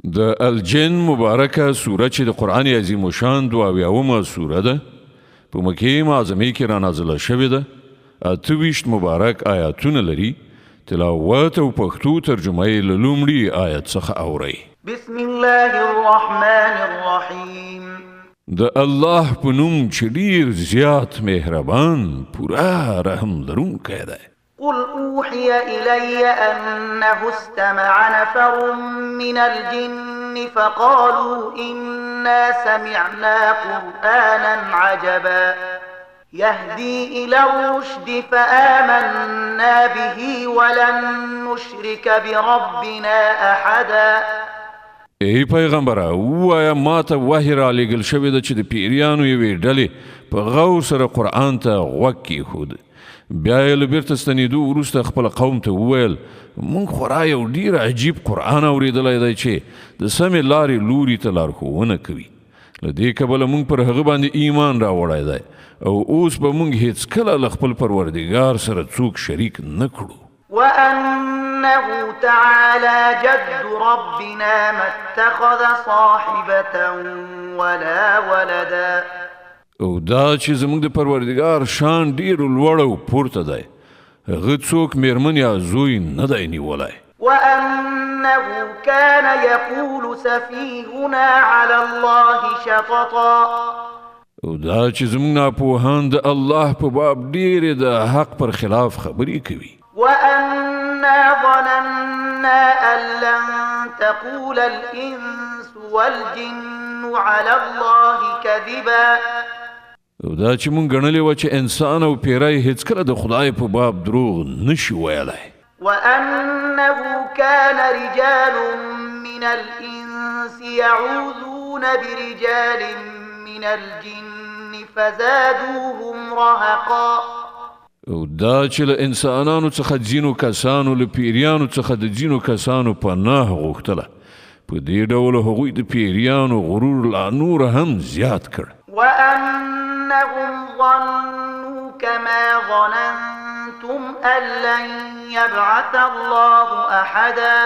د الجن مبارکه سوره چې د قرآن عظیم شان 22 سوره ده په مکه معظمه کې را نازله شوې ده. 28 مبارک آیاتونه لري. تلاوت او پښتو ترجمه یې له لومړي آیت څخه اورئ. بسم الله الرحمن الرحیم. د الله په نوم چې ډېر زیات مهربان پورا رحم لرونکی دی. قل اوحي إلي أنه استمع نفر من الجن فقالوا إنا سمعنا قرآنا عجبا يهدي إلى الرشد فآمنا به ولن نشرك بربنا أحدا. ای پیغمبره وایا ما ته وحی را لېږل شوې ده چې د پیریانو یوې ډلې په غور سره قرآن ته غوږ کېښود. بیا یې له بیرته ستنېدو وروسته خپل قوم ته وویل موږ خورا یو ډېر عجیب قرآن اورېدلی دی چې د سمې لارې لوري ته لارښوونه کوي. له دې کبله موږ پر هغه باندې ایمان راوړی دی او اوس به موږ هېڅکله له خپل پروردګار سره څوک شریک نه کړو. وأنه تعالى جد ربنا ما اتخذ صاحبة ولا ولدا. او دا چې زموږ د پروردګار شان ډېر لوړ او پورته دی هغه څوک میرمن یا زوی نه دی نیولی. وأنه كان يقول سفيهنا على الله شططا. او دا چې زموږ ناپوهان د الله په باب ډېرې د حق پر خلاف خبرې کوي. وأنا ظننا أن لن تقول الإنس والجن على الله كذبا. او دا چې مونږ ګڼلې وه چې انسان او پیری هېڅکله د خدای په باب دروغ نشي ویلی. وأنه كان رجال من الإنس يعوذون برجال من الجن فزادوهم رهقا. او دا چې له انسانانو څخه ځینو کسانو له پیریانو څخه د ځینو کسانو پناه غوښتله. په دې ډول هغوی د پیریانو غرور لا نور هم زیات کړ. وأنهم ظنوا كما ظننتم أن لن يبعث الله أحدا.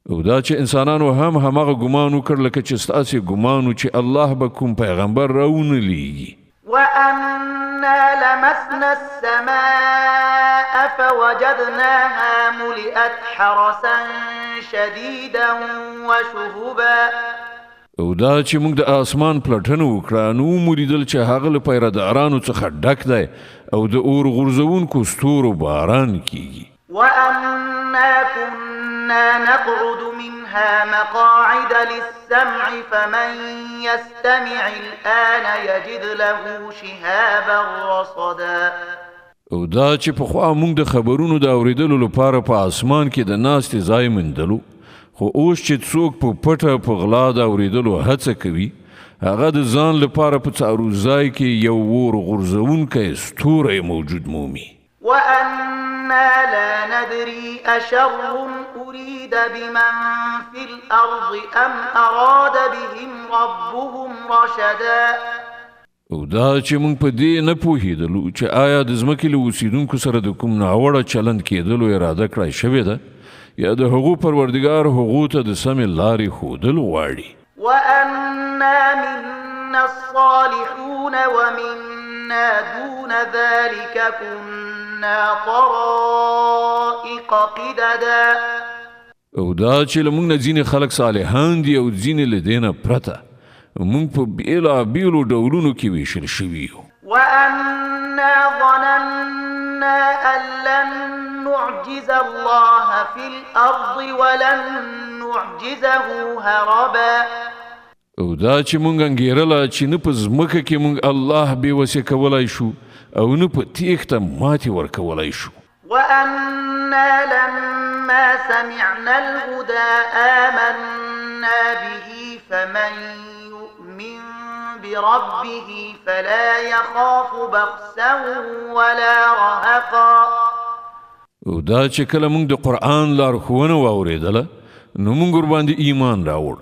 او دا چې انسانانو هم هماغه ګمان وکړ لکه چې ستاسې ګمان و چې الله به کوم پیغمبر راونه لیږي. وأنا لمسنا السماء فوجدناها ملئت حرسا شديدا وشهبا. او دا چې موږ د آسمان پلټنه وکړه نو ومولیدل چې هغه له پیرهدارانو څخه ډک دی او د اور غورځونکو ستورو باران کیږي. وأنا كنا نقعد منها مقاعد للسمع فمن يستمع الآن يجد له شهابا رصدا. او دا چې پخوا موږ د خبرونو د اورېدلو لپاره په آسمان کې د ناستې ځای موندلو خو اوس چې څوک په پټه په غلا د اورېدلو هڅه کوي هغه د ځان لپاره په څارو ځای کې یو اور غورځونکی ستوری موجود مومي. وأنا لا ندري أشر أريد بمن في الأرض أم أراد بهم ربهم رشدا. او دا چې موږ په دې نه پوهېدلو چې آیا د ځمکې له اوسېدونکو سره د کوم ناوړه چلند کېدلو اراده کړی شوې ده یا د هغو پروردګار هغو ته د سمې لارې ښودل غواړي. وأنا منا الصالحون ومنا دون ذلك كنا طرائق قددا. او دا چې له موږ نه ځینې خلک صالحان دي او ځینې له دې نه پرته موږ په بېلابېلو ډولونو کې ویشل شوي یو. وأنا ظننا أن لن نعجز الله في الأرض ولن نعجزه هربا. او دا چې موږ انګېرله چې نه په ځمکه کې موږ الله بېوسې کولی شو او نه په تېښته ماتې ورکولی شو. وأنا لما سمعنا الهدى آمنا به فمن يؤمن بربه فلا يخاف بخسا ولا رهقا. او دا چې کله موږ د قرآن لارښوونه واورېدله نو موږ ورباندې ایمان راوړ.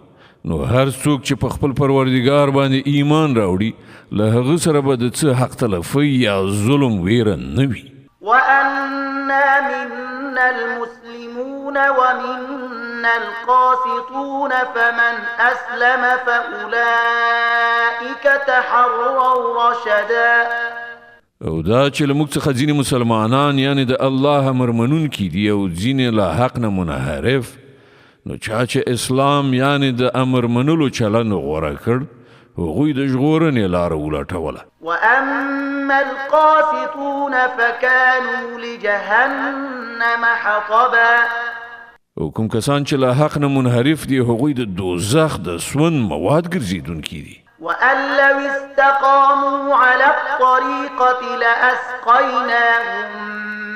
نو هر څوک چې په خپل پروردګار باندې ایمان راوړي له هغه سره به د څه حق تلفي یا ظلم ویره نه وي. وأنا منا المسلمون ومنا القاسطون فمن أسلم فأولئك تحروا رشدا. او دا چې له موږ څخه ځینې مسلمانان یعنی د الله امر منونکي دي او ځینې له حق نه منحرف، نو چا چې اسلام یعنی د امر منلو چلن غوره کړ، هغوی د ژغورنې لاره ولټوله. وأما القاسطون فكانوا لجهنم حطبا. او کوم کسان چې له حق نه منحرف دي، هغوی د دوزخ د سون مواد ګرځېدونکي دي. وأن لو استقاموا على الطريقة لأسقيناهم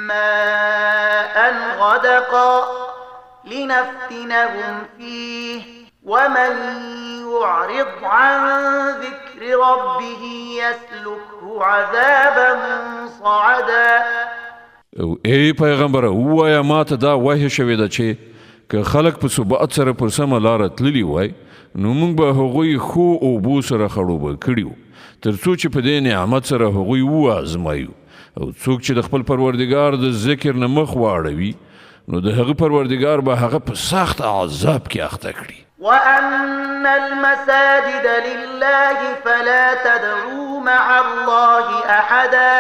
ماء غدقا لنفتنهم فيه ومن يعرض عن ذكر ربه يسلكه عذابا صعدا. او ای پیغمبره، ووایه ماته دا وحی شوې ده چې که خلک په ثبات سره پر سمه لاره تللي وای، نو موږ به هغوی خو اوبو سره خړوبه کړي وو، تر څو چې په دې نعمت سره هغوی وازمایو. او څوک چې د خپل پروردګار د ذکر نه مخ واړوي، نو د هغه پروردګار به هغه په سخت عذاب کې اخته کړي. وأن المساجد لله فلا تدعوا مع الله أحدا.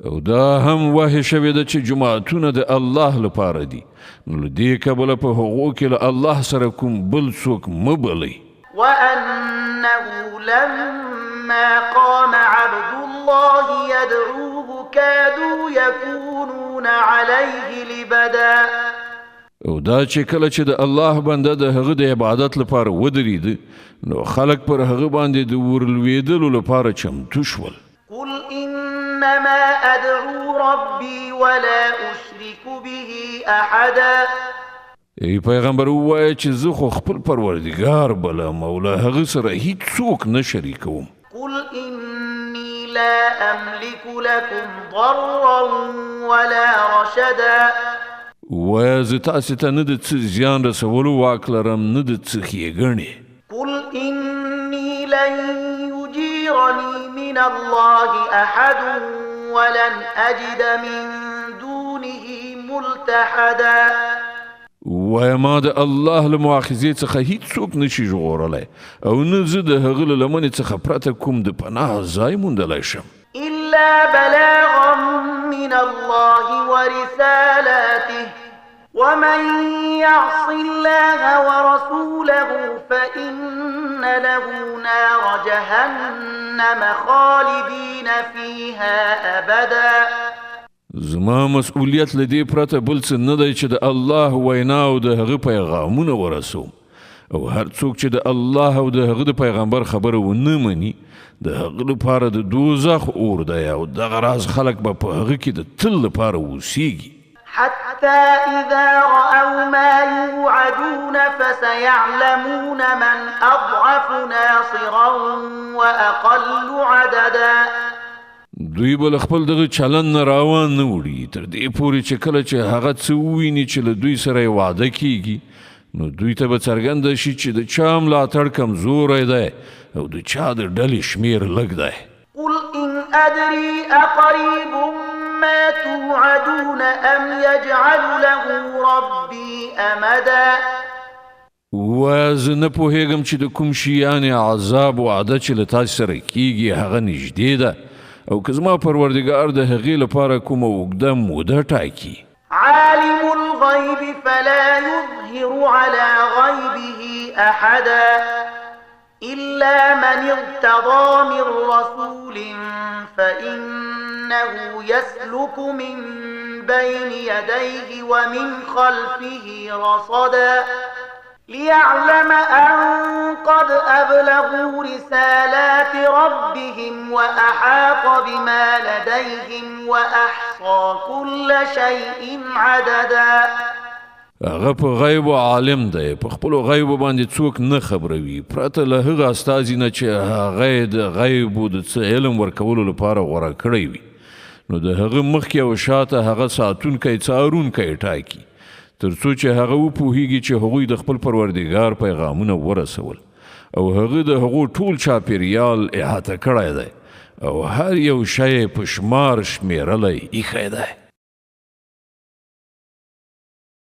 او دا هم وحی شوې ده چې جماعتونه د الله لپاره دي، نو له دې کبله په هغو کې له الله سره کوم بل څوک مه بلئ. وأنه لما قام عبد الله يدعوه كادوا يكونون عليه لبدا. او دا چې کله چې د الله بنده د هغه د عبادت لپاره ودرېده، نو خلک پر هغه باندې د ورلوېدلو لپاره چمتو شول. قل إنما أدعو ربي ولا أشرك به أحدا. ای پیغمبر، ووایه چې زه خو خپل پروردګار بلم او له هغه سره هیڅ څوک نه شریکوم. قل إني لا أملك لكم ضرا ولا رشدا. ووایه زه تاسې ته نه د څه زیان رسولو واک لرم، نه د څه ښېګڼې. قل إني لن يجيرني من الله أحد ولن أجد من دونه ملتحدا. ووایه ما د الله له مؤاخذې څخه هیڅ څوک نشي ژغورلی، او نه زه د هغه له لمنې څخه پرته کوم د پناه ځای موندلی شم. إلا بلاغا من الله ورسالاته ومن يعص الله ورسوله فإن له نار جهنم خالدين فيها أبدا. زما مسؤلیت له دې پرته بل څه نه دی چې د الله وینا او د هغه پیغامونه ورسوم، او هر څوک چې د الله او د هغه د پیغمبر خبره ونه مني، د هغه لپاره د دوزخ اور دی، او دغه راز خلک به په هغه کې د تل لپاره اوسیږي. حتى إذا رأوا ما يوعدون فسيعلمون من أضعف ناصرا وأقل عددا. دوی به له خپل دغه چلن نه راوان نه وړي، تر دې پورې چې کله چې هغه څه وویني چې له دوی سره یې وعده کیږي، نو دوی ته به څرګنده شي چې د چا ملاتړ کمزوری دی او د چا د ډلې شمیر لږ دی. قل إن أدري أقريب ما توعدون أم يجعل له ربي أمدا. ووایه زه نه پوهېږم چې د کوم شي یعنې عذاب وعده چې له تاسې سره کیږي هغه نږدې ده، او که زما پروردګار د هغې لپاره کومه اوږده موده ټاکي. عالم الغيب فلا يظهر على غيبه أحدا إلا من ارتضى من رسول فإنه يسلك من بين يديه ومن خلفه رصدا ليعلم أن قد أبلغوا رسالات ربهم وأحاط بما لديهم وأحصى كل شيء عددا. هغه په غیب عالم دی، په خپلو غیبو باندې څوک نه خبروي پرته له هغه استازي نه چې هغه د غیبو د څه علم ورکولو لپاره غوره کړی وي، نو د هغه مخکې او شاته هغه ساتونکی څارونکی ټاکي، تر څو چې هغه وپوهیږي چې هغوی د خپل پروردګار پیغامونه ورسول، او هغه د هغو ټول چاپیریال احاطه کړی دی، او هر یو شی په شمار شمیرلی ایښی دی.